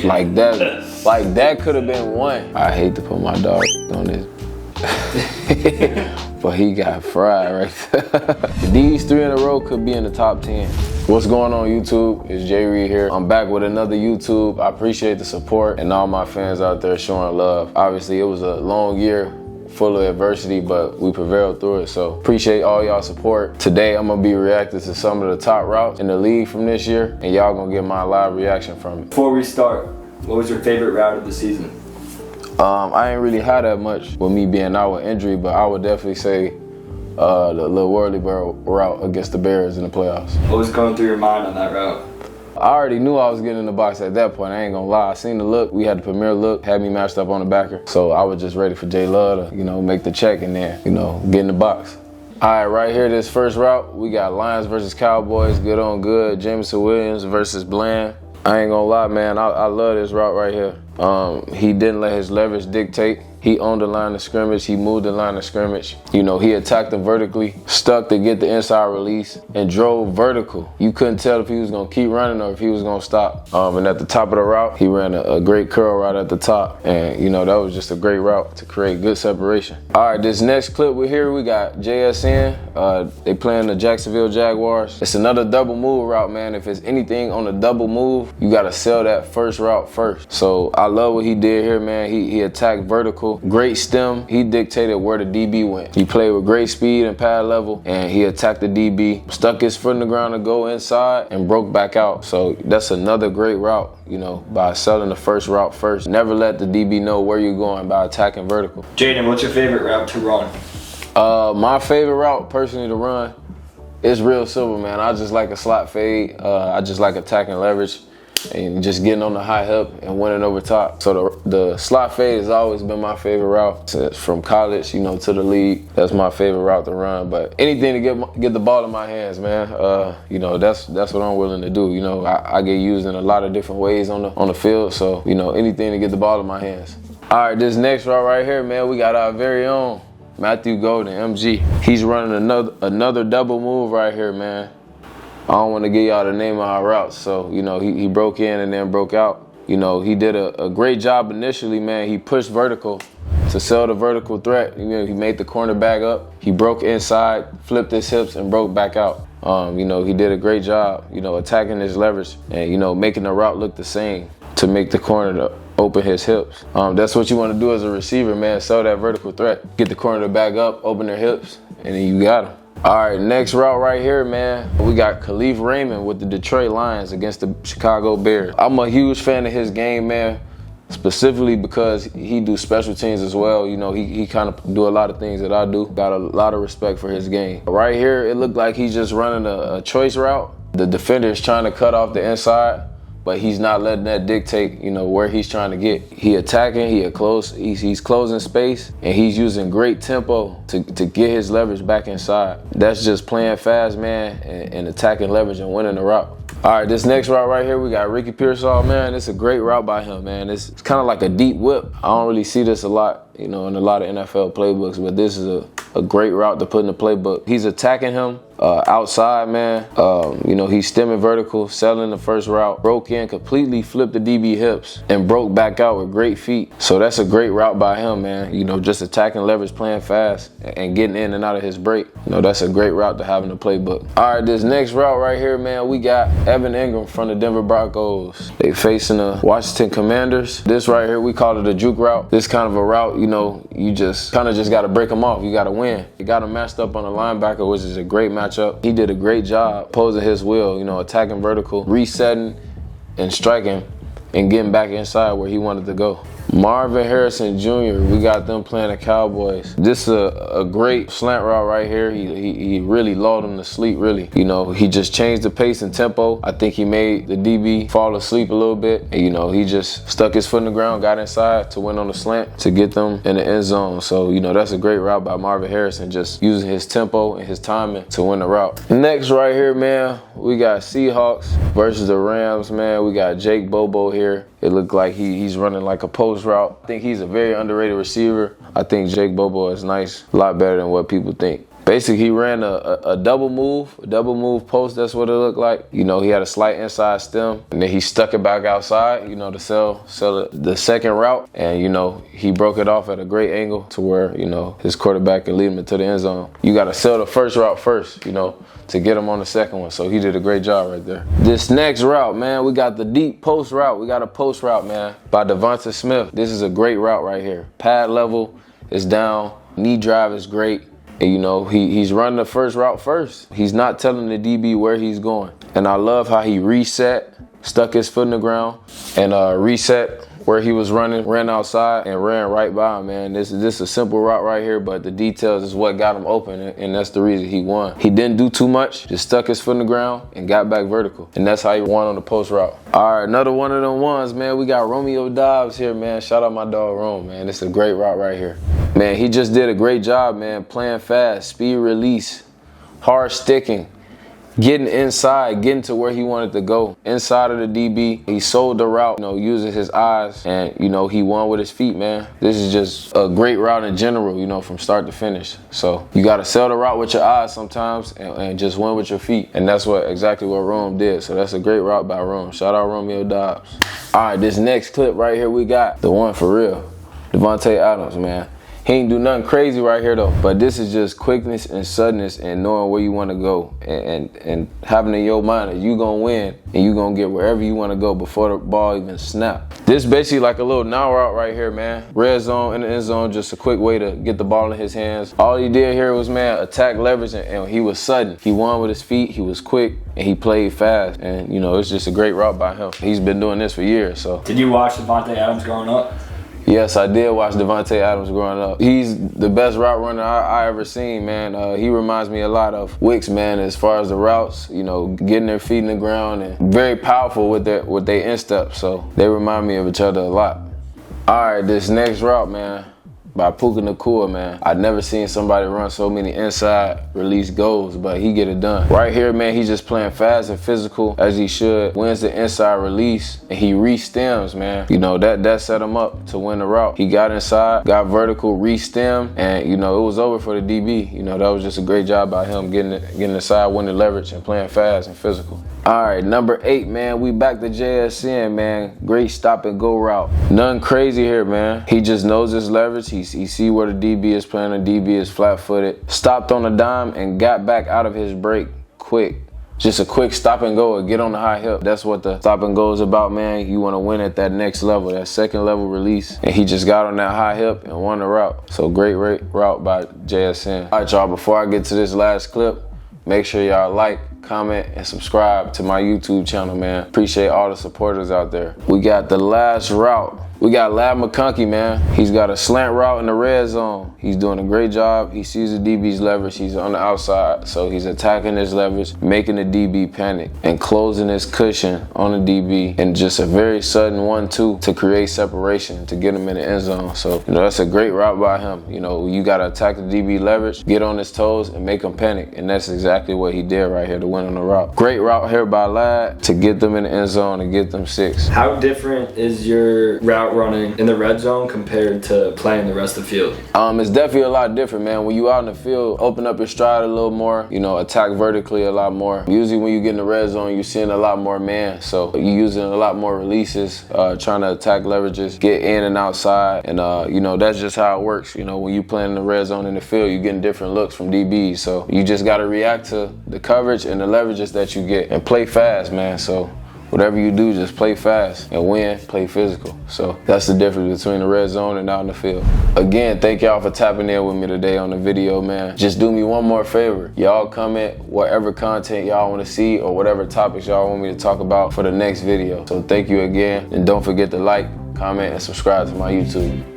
that could have been one. I hate to put my dog on this. But he got fried right there. These 3 in a row could be in the top 10. What's going on YouTube? It's Jay Reed here. I'm back with another YouTube. I appreciate the support and all my fans out there showing love. Obviously it was a long year full of adversity, but we prevailed through it. So appreciate all y'all support. Today I'm gonna be reacting to some of the top routes in the league from this year, and y'all gonna get my live reaction from it. Before we start, what was your favorite route of the season? I ain't really had that much with me being out with injury, but I would definitely say the Lil Whirly-Bird route against the Bears in the playoffs. What was going through your mind on that route? I already knew I was getting in the box at that point. I ain't gonna lie. I seen the look. We had the premier look, had me matched up on the backer. So I was just ready for J Love to, make the check and then, get in the box. All right, right here, this first route, we got Lions versus Cowboys, good on good. Jameson Williams versus Bland. I ain't gonna lie, man, I love this route right here. He didn't let his leverage dictate. He owned the line of scrimmage, he moved the line of scrimmage. He attacked them vertically, stuck to get the inside release, and drove vertical. You couldn't tell if he was gonna keep running or if he was gonna stop. And at the top of the route, he ran a great curl route at the top. And that was just a great route to create good separation. All right, this next clip we got JSN. They playing the Jacksonville Jaguars. It's another double move route, man. If it's anything on a double move, you gotta sell that first route first. So I love what he did here, man. He attacked vertical. Great stem. He dictated where the DB went. He played with great speed and pad level, and he attacked the DB, stuck his foot in the ground to go inside, and broke back out. So that's another great route, by selling the first route first. Never let the DB know where you're going by attacking vertical. Jaden, what's your favorite route to run? My favorite route, personally, to run is real simple, man. I just like a slot fade. I just like attacking leverage and just getting on the high hip and winning over top. So the slot fade has always been my favorite route from college, to the league. That's my favorite route to run. But anything to get the ball in my hands, man. That's what I'm willing to do. I get used in a lot of different ways on the field. So anything to get the ball in my hands. All right, this next route right here, man, we got our very own Matthew Golden, MG. He's running another double move right here, man. I don't want to give y'all the name of our routes. So, he broke in and then broke out. He did a great job initially, man. He pushed vertical to sell the vertical threat. He made the cornerback up. He broke inside, flipped his hips, and broke back out. He did a great job, attacking his leverage and, making the route look the same to make the corner to open his hips. That's what you want to do as a receiver, man. Sell that vertical threat. Get the corner to back up, open their hips, and then you got him. All right, next route right here, man. We got Khalif Raymond with the Detroit Lions against the Chicago Bears. I'm a huge fan of his game, man, specifically because he do special teams as well. He kind of do a lot of things that I do. Got a lot of respect for his game. Right here, it looked like he's just running a choice route. The defender is trying to cut off the inside, but he's not letting that dictate, where he's trying to get. He attacking, he's closing space, and he's using great tempo to get his leverage back inside. That's just playing fast, man, and attacking leverage and winning the route. All right, this next route right here, we got Ricky Pearsall, man. It's a great route by him, man. It's kind of like a deep whip. I don't really see this a lot, in a lot of NFL playbooks, but this is a great route to put in the playbook. He's attacking him outside, man. He's stemming vertical, selling the first route, broke in, completely flipped the DB hips, and broke back out with great feet. So that's a great route by him, man. Just attacking leverage, playing fast, and getting in and out of his break. That's a great route to have in the playbook. All right, this next route right here, man, we got Evan Ingram from the Denver Broncos. They facing the Washington Commanders. This right here, we call it a juke route. This kind of a route, you just got to break them off. You got to win. You got him matched up on a linebacker, which is a great matchup. He did a great job posing his will, attacking vertical, resetting and striking and getting back inside where he wanted to go. Marvin Harrison Jr., we got them playing the Cowboys. This is a great slant route right here. He really lulled him to sleep, really. He just changed the pace and tempo. I think he made the DB fall asleep a little bit. And, he just stuck his foot in the ground, got inside to win on the slant to get them in the end zone. So, that's a great route by Marvin Harrison, just using his tempo and his timing to win the route. Next right here, man, we got Seahawks versus the Rams, man. We got Jake Bobo here. It looked like he's running like a post route. I think he's a very underrated receiver. I think Jake Bobo is nice, a lot better than what people think. Basically, he ran a double move post. That's what it looked like. You know, he had a slight inside stem, and then he stuck it back outside, you know, to sell the second route. And, you know, he broke it off at a great angle to where, you know, his quarterback can lead him into the end zone. You got to sell the first route first, you know, to get him on the second one. So he did a great job right there. This next route, man, we got the deep post route. We got a post route, man, by Devonta Smith. This is a great route right here. Pad level is down. Knee drive is great. And, you know, he's running the first route first. He's not telling the DB where he's going. And I love how he reset, stuck his foot in the ground, and reset where he was running, ran outside, and ran right by him, man. This is a simple route right here, but the details is what got him open, and that's the reason he won. He didn't do too much, just stuck his foot in the ground and got back vertical. And that's how he won on the post route. All right, another one of them ones, man. We got Romeo Dobbs here, man. Shout out my dog, Rome, man. This is a great route right here. Man, he just did a great job, man, playing fast, speed release, hard sticking, getting inside, getting to where he wanted to go. Inside of the DB, he sold the route, you know, using his eyes, and, you know, he won with his feet, man. This is just a great route in general, you know, from start to finish. So you got to sell the route with your eyes sometimes and just win with your feet. And that's exactly what Rome did. So that's a great route by Rome. Shout out Romeo Dobbs. All right, this next clip right here, we got the one for real, Davante Adams, man. He ain't do nothing crazy right here though, but this is just quickness and suddenness and knowing where you want to go and having in your mind that you gonna win and you gonna get wherever you want to go before the ball even snap. This basically like a little now route right here, man. Red zone in the end zone, just a quick way to get the ball in his hands. All he did here was, man, attack leverage, and he was sudden. He won with his feet, he was quick, and he played fast. And, you know, it's just a great route by him. He's been doing this for years, so. Did you watch Davante Adams growing up? Yes, I did watch Davante Adams growing up. He's the best route runner I ever seen, man. He reminds me a lot of Wicks, man, as far as the routes, you know, getting their feet in the ground, and very powerful with their instep. So they remind me of each other a lot. All right, this next route, man, by Puka Nacua, man. I've never seen somebody run so many inside release goals, but he get it done. Right here, man, he's just playing fast and physical as he should. Wins the inside release, and he re-stems, man. You know, that set him up to win the route. He got inside, got vertical, re-stem, and, you know, it was over for the DB. You know, that was just a great job by him getting inside, winning leverage, and playing fast and physical. All right, number 8, man, we back to JSN, man. Great stop and go route. Nothing crazy here, man. He just knows his leverage. He see where the DB is playing. The DB is flat-footed. Stopped on a dime and got back out of his break quick. Just a quick stop and go and get on the high hip. That's what the stop and go is about, man. You want to win at that next level, that second level release. And he just got on that high hip and won the route. So great route by JSN. All right, y'all, before I get to this last clip, make sure y'all like, comment, and subscribe to my YouTube channel, man. Appreciate all the supporters out there. We got the last route. We got Lab McConkey, man. He's got a slant route in the red zone. He's doing a great job. He sees the DB's leverage. He's on the outside, so he's attacking his leverage, making the DB panic, and closing his cushion on the DB, and just a very sudden 1-2 to create separation to get him in the end zone. So, you know, that's a great route by him. You know, you got to attack the DB leverage, get on his toes, and make him panic, and that's exactly what he did right here to win on the route. Great route here by Lad to get them in the end zone and get them 6. How different is your route running in the red zone compared to playing the rest of the field? It's definitely a lot different, man. When you out in the field, open up your stride a little more, you know, attack vertically a lot more. Usually when you get in the red zone, you're seeing a lot more man, so you're using a lot more releases, trying to attack leverages, get in and outside, and you know, that's just how it works. You know, when you playing in the red zone in the field, you're getting different looks from DBs, so you just got to react to the coverage and the leverages that you get and play fast, man. So whatever you do, just play fast and win, play physical. So that's the difference between the red zone and out in the field. Again, thank y'all for tapping in with me today on the video, man. Just do me one more favor. Y'all comment whatever content y'all want to see or whatever topics y'all want me to talk about for the next video. So thank you again, and don't forget to like, comment, and subscribe to my YouTube.